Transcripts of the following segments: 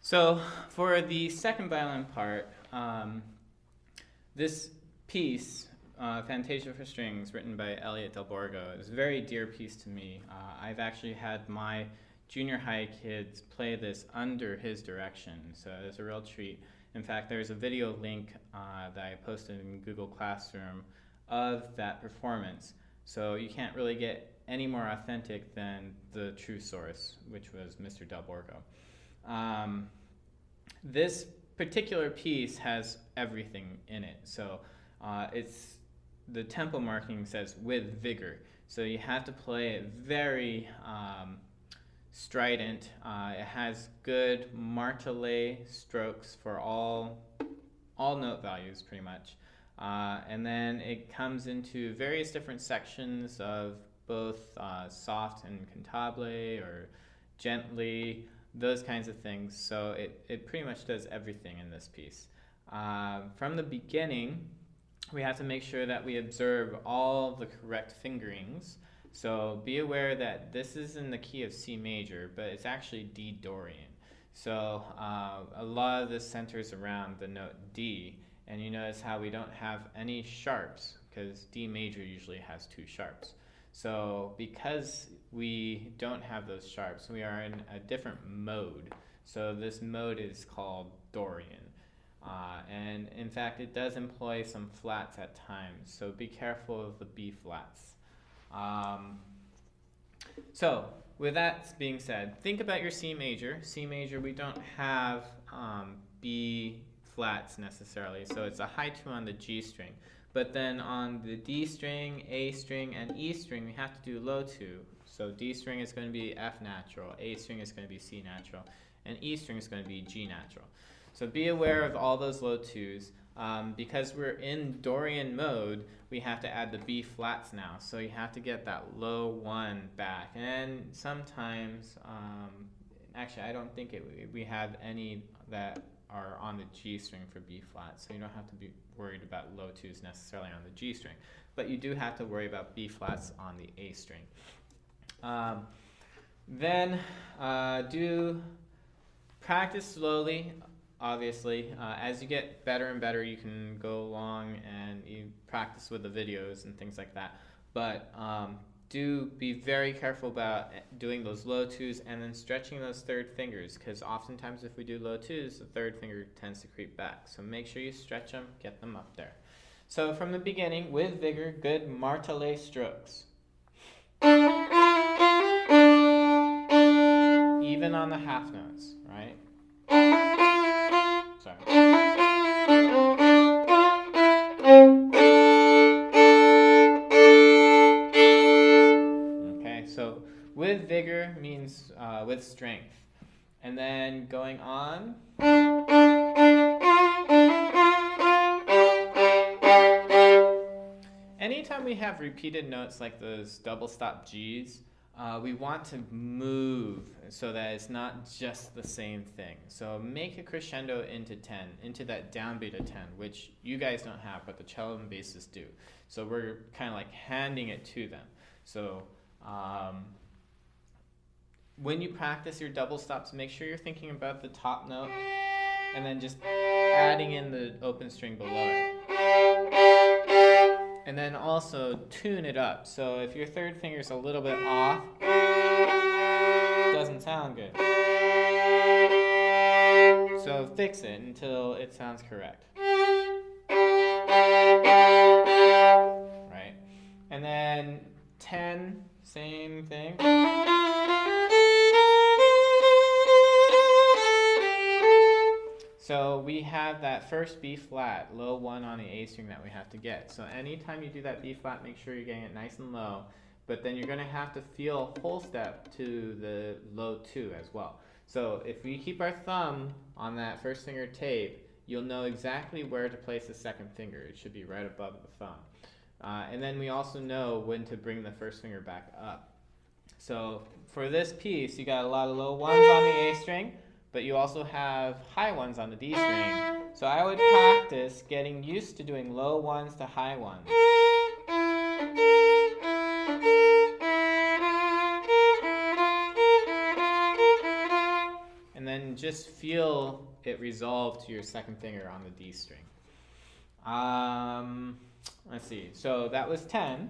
So for the second violin part, this piece, Fantasia for Strings, written by Elliot Del Borgo, is a very dear piece to me. I've actually had my junior high kids play this under his direction, so it's a real treat. In fact, there's a video link that I posted in Google Classroom of that performance, so you can't really get any more authentic than the true source, which was Mr. Del Borgo. This particular piece has everything in it. So the tempo marking says with vigor. So you have to play it very strident. It has good martelé strokes for all note values pretty much. And then it comes into various different sections of both soft and cantabile or gently, those kinds of things. So it pretty much does everything in this piece. From the beginning, we have to make sure that we observe all the correct fingerings. So be aware that this is in the key of C major, but it's actually D Dorian. So a lot of this centers around the note D, and you notice how we don't have any sharps, because D major usually has two sharps. So because we don't have those sharps, we are in a different mode. So this mode is called Dorian. And in fact, it does employ some flats at times, so be careful of the B flats. So with that being said, think about your C major. C major, we don't have B flats necessarily, so it's a high 2 on the G string. But then on the D string, A string, and E string, we have to do low 2. So D string is going to be F natural, A string is going to be C natural, and E string is going to be G natural. So be aware of all those low 2s. Because we're in Dorian mode, we have to add the B flats now. So you have to get that low 1 back. And sometimes, actually I don't think we have any that are on the G string for B flat, so you don't have to be worried about low 2s necessarily on the G string, but you do have to worry about B flats on the A string. Then do practice slowly, obviously. As you get better and better, you can go along and you practice with the videos and things like that, but do be very careful about doing those low 2s and then stretching those third fingers, because oftentimes if we do low 2s, the third finger tends to creep back. So make sure you stretch them, get them up there. So from the beginning, with vigor, good martelé strokes. Even on the half notes, right? Sorry. So with vigor means with strength. And then going on. Anytime we have repeated notes like those double stop Gs, we want to move so that it's not just the same thing. So make a crescendo into 10, into that downbeat of 10, which you guys don't have, but the cello and bassists do. So we're kind of like handing it to them. So when you practice your double stops, make sure you're thinking about the top note and then just adding in the open string below it. And then also tune it up. So if your third finger's a little bit off, it doesn't sound good. So fix it until it sounds correct. Right? And then 10, same thing. So we have that first B flat, low 1 on the A string that we have to get. So anytime you do that B flat, make sure you're getting it nice and low, but then you're going to have to feel whole step to the low 2 as well. So if we keep our thumb on that first finger tape, you'll know exactly where to place the second finger. It should be right above the thumb. And then we also know when to bring the first finger back up. So for this piece, you got a lot of low 1s on the A string, but you also have high 1s on the D string. So I would practice getting used to doing low 1s to high 1s. And then and just feel it resolve to your second finger on the D string. Let's see. So that was 10.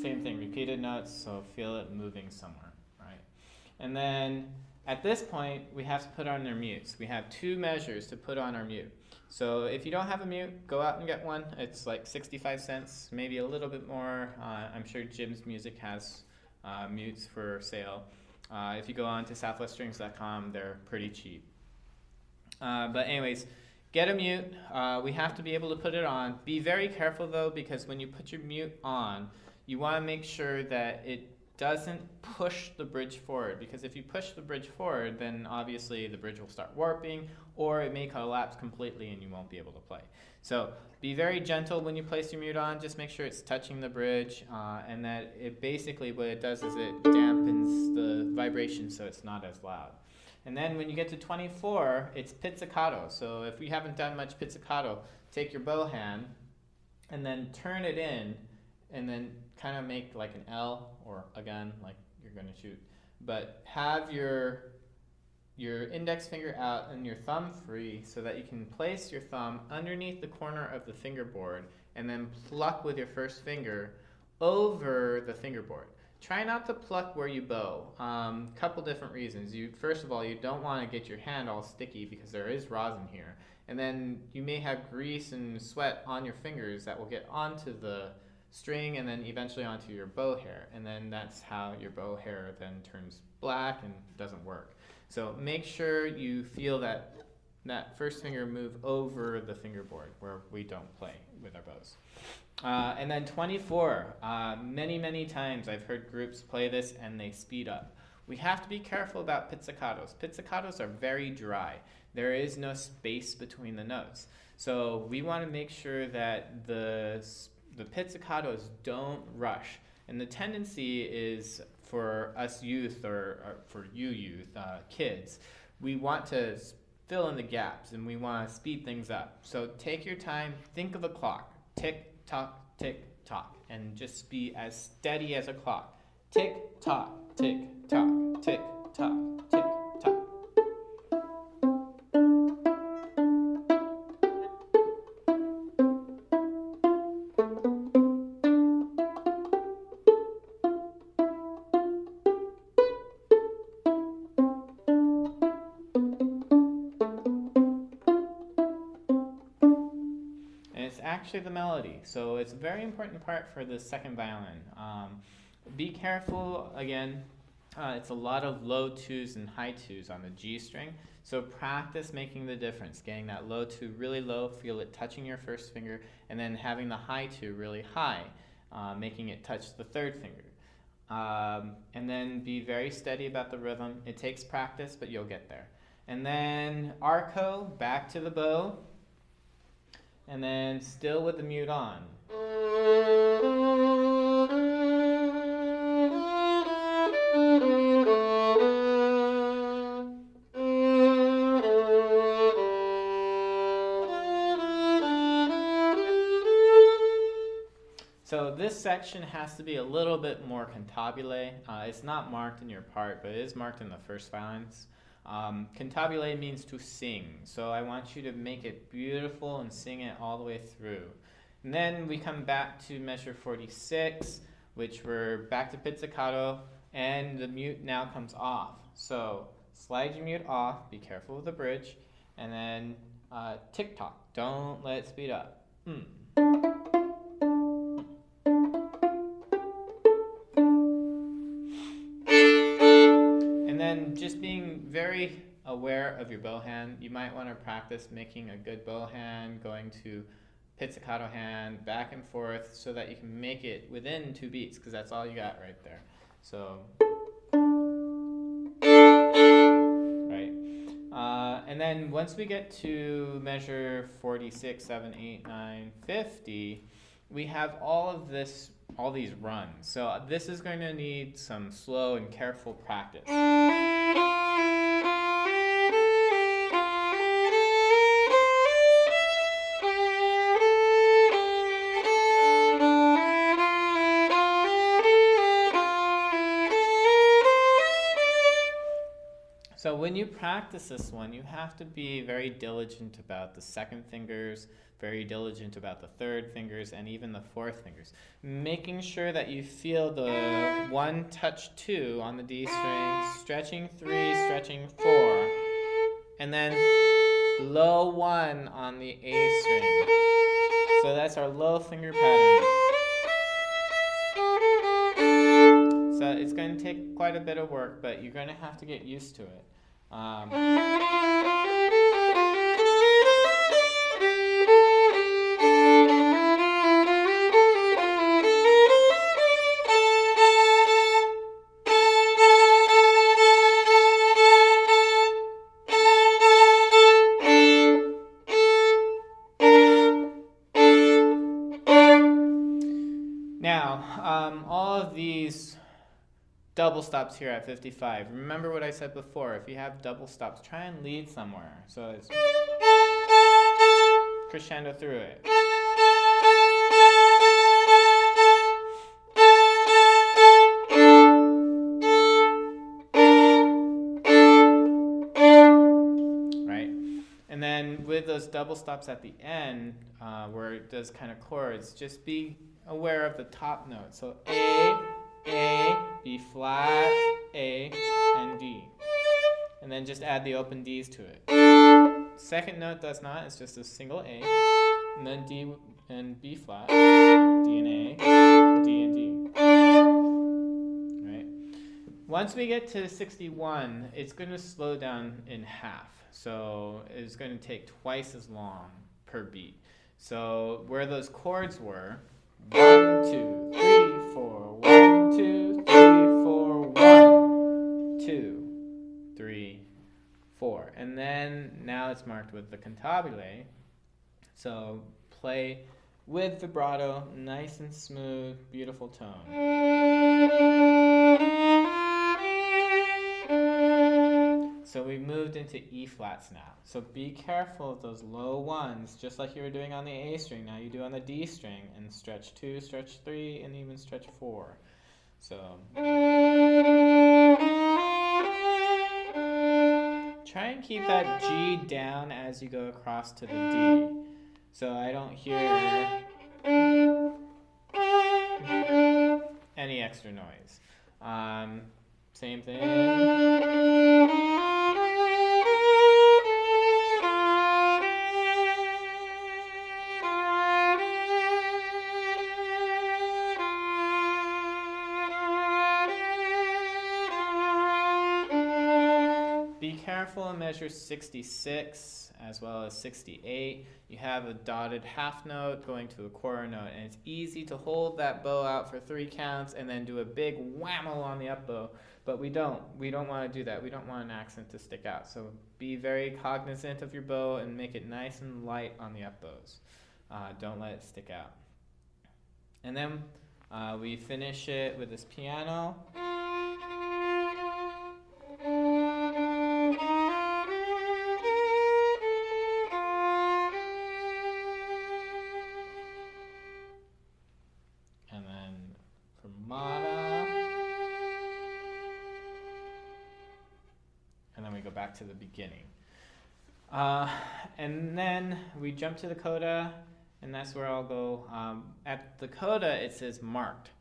Same thing, repeated notes, so feel it moving somewhere, right? And then at this point, we have to put on our mutes. We have 2 measures to put on our mute. So if you don't have a mute, go out and get one. It's like 65 cents, maybe a little bit more. I'm sure Jim's Music has mutes for sale. If you go on to southweststrings.com, they're pretty cheap. But anyways, get a mute. We have to be able to put it on. Be very careful though, because when you put your mute on, you want to make sure that it doesn't push the bridge forward, because if you push the bridge forward, then obviously the bridge will start warping, or it may collapse completely and you won't be able to play. So be very gentle when you place your mute on. Just make sure it's touching the bridge, and that it basically, what it does is it dampens the vibration so it's not as loud. And then when you get to 24, it's pizzicato. So if we haven't done much pizzicato, take your bow hand and then turn it in, and then kind of make like an L, or again, like you're going to shoot. But have your index finger out and your thumb free, so that you can place your thumb underneath the corner of the fingerboard and then pluck with your first finger over the fingerboard. Try not to pluck where you bow. Couple different reasons. First of all, you don't want to get your hand all sticky, because there is rosin here. And then you may have grease and sweat on your fingers that will get onto the string and then eventually onto your bow hair. And then that's how your bow hair then turns black and doesn't work. So make sure you feel that first finger move over the fingerboard where we don't play with our bows. And then 24, many times I've heard groups play this and they speed up. We have to be careful about pizzicatos. Pizzicatos are very dry. There is no space between the notes. So we want to make sure that the pizzicatos don't rush. And the tendency is for us youth, or for you youth, kids, we want to fill in the gaps and we want to speed things up. So take your time, think of a clock. Tick, tock, and just be as steady as a clock. Tick, tock, tick, tock, tick, tock, tick, tock. Actually the melody, so it's a very important part for the second violin. Be careful, again, it's a lot of low 2s and high 2s on the G string, so practice making the difference, getting that low 2 really low, feel it touching your first finger, and then having the high 2 really high, making it touch the third finger. And then be very steady about the rhythm. It takes practice, but you'll get there. And then arco, back to the bow. And then still with the mute on. So this section has to be a little bit more cantabile. It's not marked in your part, but it is marked in the first violins. Cantabile means to sing, so I want you to make it beautiful and sing it all the way through. And then we come back to measure 46, which we're back to pizzicato, and the mute now comes off. So slide your mute off, be careful with the bridge, and then tick-tock, don't let it speed up. And then just being very aware of your bow hand. You might want to practice making a good bow hand, going to pizzicato hand, back and forth, so that you can make it within 2 beats, because that's all you got right there. So, right. And then once we get to measure 46, 7, 8, 9, 50, we have all of this runs. So this is going to need some slow and careful practice. So when you practice this one, you have to be very diligent about the second fingers, very diligent about the third fingers, and even the fourth fingers. Making sure that you feel the 1 touch 2 on the D string, stretching 3, stretching 4, and then low 1 on the A string. So that's our low finger pattern. So it's going to take quite a bit of work, but you're going to have to get used to it. Now, all of these double stops here at 55. Remember what I said before, if you have double stops, try and lead somewhere. So it's crescendo through it. Right? And then with those double stops at the end, where it does kind of chords, just be aware of the top note. So A, B flat, A, and D. And then just add the open Ds to it. Second note does not, it's just a single A, and then D and B flat, D and A, D and D. Right? Once we get to 61, it's going to slow down in half. So it's going to take twice as long per beat. So where those chords were, 1, 2, 3, 4, 1, 2, 3, 4, 1, 2, 3, 4. And then now it's marked with the cantabile. So play with vibrato, nice and smooth, beautiful tone. So we moved into E flats now. So be careful of those low ones, just like you were doing on the A string. Now you do on the D string, and stretch 2, stretch 3, and even stretch 4. So try and keep that G down as you go across to the D. So I don't hear any extra noise. Same thing. Be careful and measure 66 as well as 68. You have a dotted half note going to a quarter note, and it's easy to hold that bow out for 3 counts and then do a big whammo on the up bow, but we don't want to do that. We don't want an accent to stick out. So be very cognizant of your bow and make it nice and light on the up bows. Don't let it stick out. And then we finish it with this piano. Back to the beginning. And then we jump to the coda, and that's where I'll go. At the coda, it says marked,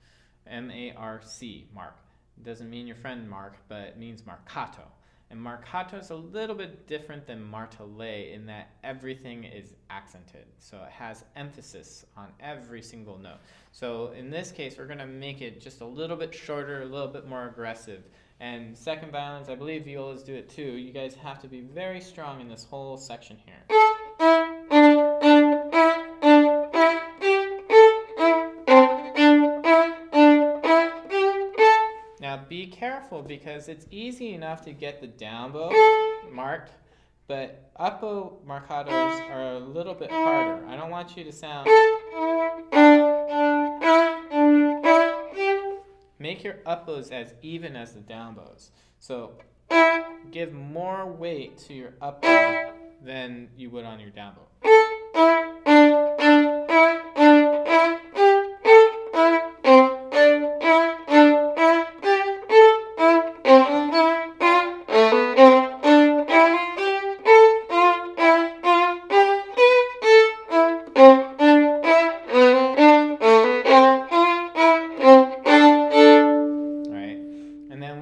M-A-R-C, mark. It doesn't mean your friend Mark, but it means marcato. And marcato is a little bit different than martelé in that everything is accented. So it has emphasis on every single note. So in this case, we're going to make it just a little bit shorter, a little bit more aggressive. And second violins, I believe violas do it too. You guys have to be very strong in this whole section here. Now be careful, because it's easy enough to get the down bow marked, but up bow marcatos are a little bit harder. I don't want you to sound make your up bows as even as the down bows. So give more weight to your up bow than you would on your down bow.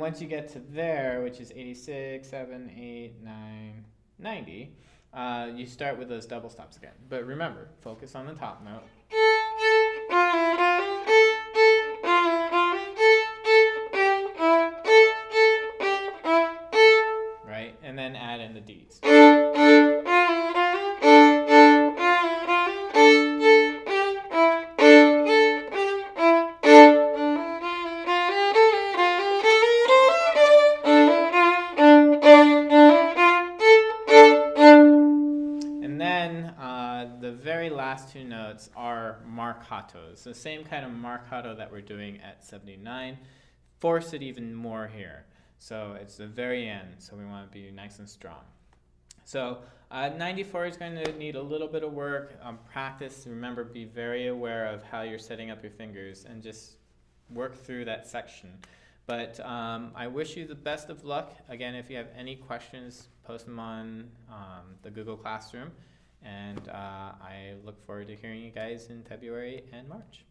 Once you get to there, which is 86, 7, 8, 9, 90, you start with those double stops again. But remember, focus on the top note. Right? And then add in the Ds. The very last two notes are marcatos, the same kind of marcato that we're doing at 79. Force it even more here. So it's the very end, so we want to be nice and strong. So 94 is going to need a little bit of work, practice. Remember, be very aware of how you're setting up your fingers and just work through that section. But I wish you the best of luck. Again, if you have any questions, post them on the Google Classroom. And I look forward to hearing you guys in February and March.